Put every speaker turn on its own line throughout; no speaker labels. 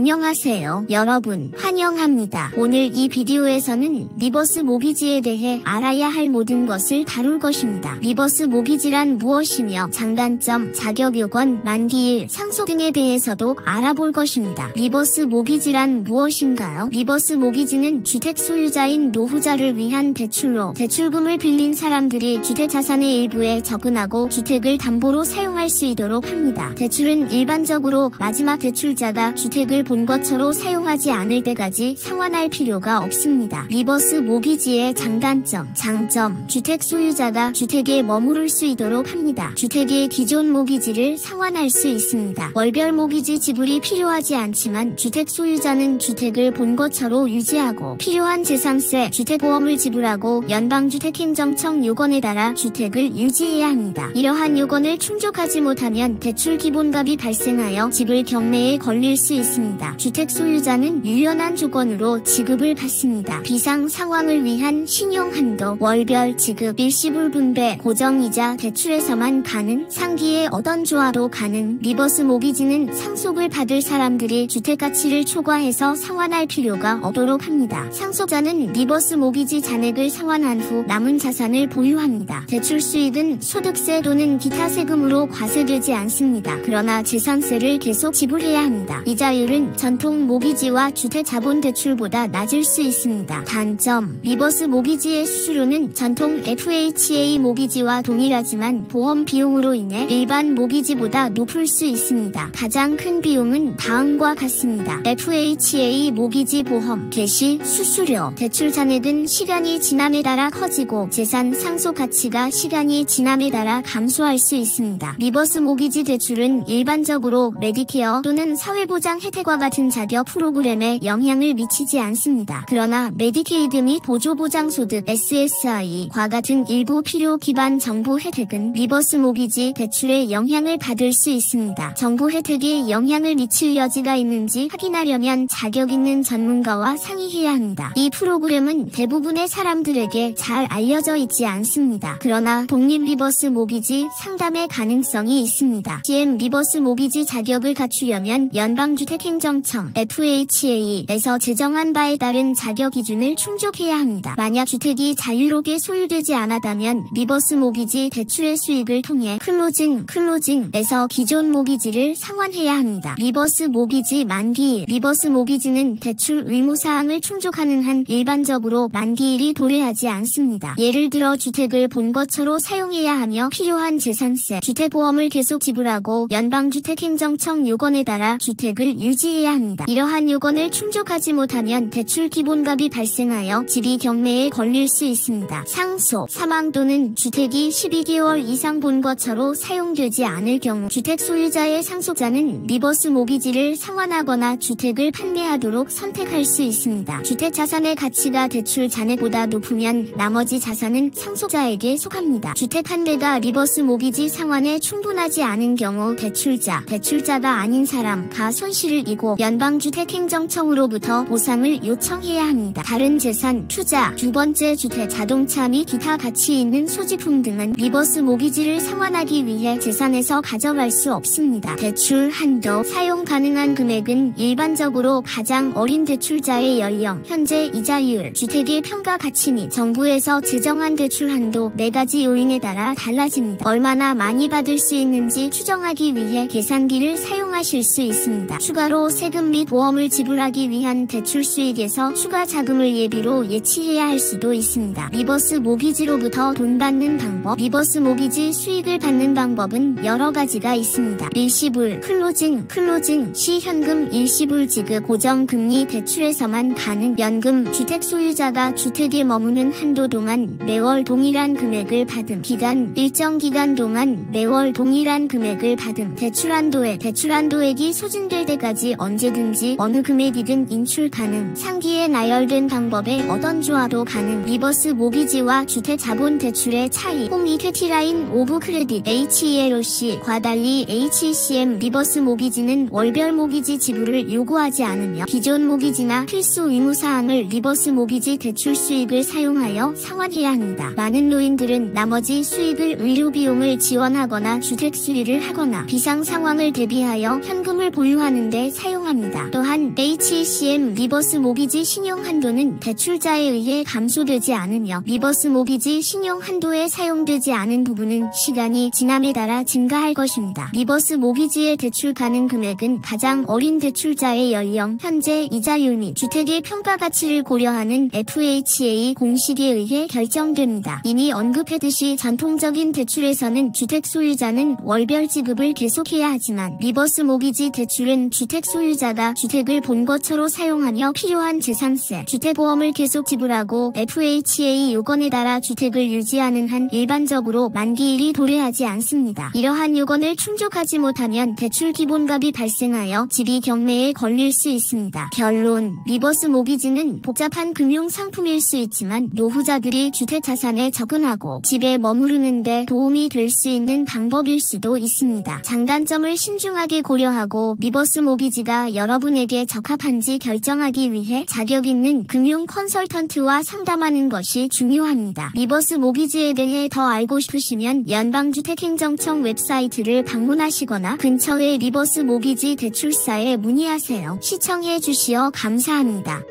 안녕하세요 여러분 환영합니다. 오늘 이 비디오에서는 리버스 모기지에 대해 알아야 할 모든 것을 다룰 것입니다. 리버스 모기지란 무엇이며 장단점, 자격요건, 만기일, 상속 등에 대해서도 알아볼 것입니다. 리버스 모기지란 무엇인가요? 리버스 모기지는 주택 소유자인 노후자를 위한 대출로 대출금을 빌린 사람들이 주택자산의 일부에 접근하고 주택을 담보로 사용할 수 있도록 합니다. 대출은 일반적으로 마지막 대출자가 주택을 본거처로 사용하지 않을 때까지 상환할 필요가 없습니다. 리버스 모기지의 장단점, 장점, 주택 소유자가 주택에 머무를 수 있도록 합니다. 주택의 기존 모기지를 상환할 수 있습니다. 월별 모기지 지불이 필요하지 않지만 주택 소유자는 주택을 본거처로 유지하고 필요한 재산세, 주택보험을 지불하고 연방주택행정청 요건에 따라 주택을 유지해야 합니다. 이러한 요건을 충족하지 못하면 대출 기본값이 발생하여 지불 경매에 걸릴 수 있습니다. 주택 소유자는 유연한 조건으로 지급을 받습니다. 비상 상황을 위한 신용한도, 월별 지급, 일시불 분배, 고정이자 대출에서만 가능, 상기의 어떤 조화로 가능. 리버스 모기지는 상속을 받을 사람들이 주택 가치를 초과해서 상환할 필요가 없도록 합니다. 상속자는 리버스 모기지 잔액을 상환한 후 남은 자산을 보유합니다. 대출 수익은 소득세 또는 기타 세금으로 과세되지 않습니다. 그러나 재산세를 계속 지불해야 합니다. 이자율은 전통 모기지와 주택자본대출보다 낮을 수 있습니다. 단점, 리버스 모기지의 수수료는 전통 FHA 모기지와 동일하지만 보험 비용으로 인해 일반 모기지보다 높을 수 있습니다. 가장 큰 비용은 다음과 같습니다. FHA 모기지 보험, 개시, 수수료, 대출 잔액은 시간이 지남에 따라 커지고 재산 상속 가치가 시간이 지남에 따라 감소할 수 있습니다. 리버스 모기지 대출은 일반적으로 메디케어 또는 사회보장 혜택과 같은 자격 프로그램에 영향을 미치지 않습니다. 그러나 메디케이드 및 보조보장소득 SSI과 같은 일부 필요 기반 정부 혜택은 리버스 모기지 대출에 영향을 받을 수 있습니다. 정부 혜택에 영향을 미칠 여지가 있는지 확인하려면 자격 있는 전문가와 상의해야 합니다. 이 프로그램은 대부분의 사람들에게 잘 알려져 있지 않습니다. 그러나 독립 리버스 모기지 상담의 가능성이 있습니다. GM 리버스 모기지 자격을 갖추려면 연방주택행정청 FHA에서 제정한 바에 따른 자격 기준을 충족해야 합니다. 만약 주택이 자유롭게 소유되지 않았다면 리버스 모기지 대출의 수익을 통해 클로징에서 기존 모기지를 상환해야 합니다. 리버스 모기지 만기일, 리버스 모기지는 대출 의무사항을 충족하는 한 일반적으로 만기일이 도래하지 않습니다. 예를 들어 주택을 본거처로 사용해야 하며 필요한 재산세, 주택보험을 계속 지불하고 연방주택행정청 요건에 따라 주택을 유지해야 합니다. 이러한 요건을 충족하지 못하면 대출 기본값이 발생하여 지비 경매에 걸릴 수 있습니다. 상속, 사망 또는 주택이 12개월 이상 본거처로 사용되지 않을 경우 주택 소유자의 상속자는 리버스 모기지를 상환하거나 주택을 판매하도록 선택할 수 있습니다. 주택 자산의 가치가 대출 잔액보다 높으면 나머지 자산은 상속자에게 속합니다. 주택 판매가 리버스 모기지 상환에 충분하지 않은 경우 대출자가 아닌 사람가 손실을 이고 연방주택행정청으로부터 보상을 요청해야 합니다. 다른 재산, 투자, 두 번째 주택, 자동차 및 기타 가치 있는 소지품 등은 리버스 모기지를 상환하기 위해 재산에서 가져갈 수 없습니다. 대출 한도, 사용 가능한 금액은 일반적으로 가장 어린 대출자의 연령, 현재 이자율, 주택의 평가 가치 및 정부에서 제정한 대출 한도 4가지 요인에 따라 달라집니다. 얼마나 많이 받을 수 있는지 추정하기 위해 계산기를 사용하실 수 있습니다. 추가로 세금 및 보험을 지불하기 위한 대출 수익에서 추가 자금을 예비로 예치해야 할 수도 있습니다. 리버스 모기지로부터 돈 받는 방법, 리버스 모기지 수익을 받는 방법은 여러 가지가 있습니다. 일시불, 클로징 시 현금 일시불 지급, 고정금리 대출에서만 가능, 연금, 주택 소유자가 주택에 머무는 한도 동안 매월 동일한 금액을 받음, 기간, 일정 기간 동안 매월 동일한 금액을 받음, 대출한도액이 소진될 때까지 언제든지 어느 금액이든 인출 가능, 상기에 나열된 방법에 어떤 조화도 가능. 리버스 모기지와 주택자본대출의 차이, 홈 이퀘티 라인 오브 크레딧 HELOC과 달리 HCM 리버스 모기지는 월별 모기지 지불을 요구하지 않으며 기존 모기지나 필수 의무사항을 리버스 모기지 대출 수익을 사용하여 상환해야 합니다. 많은 노인들은 나머지 수익을 의료비용을 지원하거나 주택 수리를 하거나 비상 상황을 대비하여 현금을 보유하는데 사용 사용합니다. 또한 HECM 리버스 모기지 신용 한도는 대출자에 의해 감소되지 않으며 리버스 모기지 신용 한도에 사용되지 않은 부분은 시간이 지남에 따라 증가할 것입니다. 리버스 모기지의 대출 가능 금액은 가장 어린 대출자의 연령, 현재 이자율 및 주택의 평가 가치를 고려하는 FHA 공식에 의해 결정됩니다. 이미 언급했듯이 전통적인 대출에서는 주택 소유자는 월별 지급을 계속해야 하지만 리버스 모기지 대출은 주택 소유자가 주택을 본거처로 사용하며 필요한 재산세, 주택보험을 계속 지불하고 FHA 요건에 따라 주택을 유지하는 한 일반적으로 만기일이 도래하지 않습니다. 이러한 요건을 충족하지 못하면 대출 기본값이 발생하여 집이 경매에 걸릴 수 있습니다. 결론, 리버스 모기지는 복잡한 금융 상품일 수 있지만 노후자들이 주택 자산에 접근하고 집에 머무르는 데 도움이 될 수 있는 방법일 수도 있습니다. 장단점을 신중하게 고려하고 리버스 모기지가 여러분에게 적합한지 결정하기 위해 자격 있는 금융 컨설턴트와 상담하는 것이 중요합니다. 리버스 모기지에 대해 더 알고 싶으시면 연방주택행정청 웹사이트를 방문하시거나 근처의 리버스 모기지 대출사에 문의하세요. 시청해 주시어 감사합니다.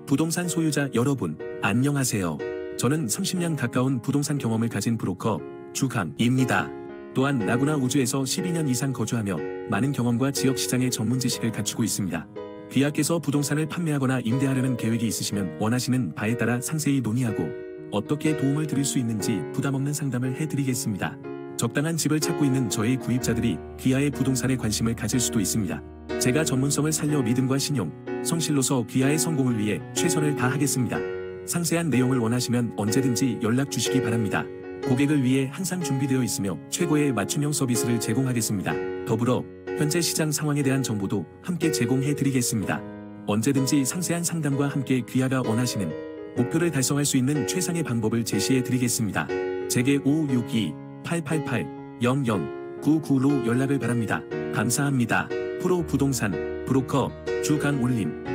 부동산 소유자 여러분, 안녕하세요. 저는 30년 가까운 부동산 경험을 가진 브로커 주강입니다. 또한 라구나 우주에서 12년 이상 거주하며 많은 경험과 지역시장의 전문 지식을 갖추고 있습니다. 귀하께서 부동산을 판매하거나 임대하려는 계획이 있으시면 원하시는 바에 따라 상세히 논의하고 어떻게 도움을 드릴 수 있는지 부담없는 상담을 해드리겠습니다. 적당한 집을 찾고 있는 저의 구입자들이 귀하의 부동산에 관심을 가질 수도 있습니다. 제가 전문성을 살려 믿음과 신용, 성실로서 귀하의 성공을 위해 최선을 다하겠습니다. 상세한 내용을 원하시면 언제든지 연락 주시기 바랍니다. 고객을 위해 항상 준비되어 있으며 최고의 맞춤형 서비스를 제공하겠습니다. 더불어 현재 시장 상황에 대한 정보도 함께 제공해 드리겠습니다. 언제든지 상세한 상담과 함께 귀하가 원하시는 목표를 달성할 수 있는 최상의 방법을 제시해 드리겠습니다. 제게 562-888-0099로 연락을 바랍니다. 감사합니다. 프로 부동산 브로커 주강올림.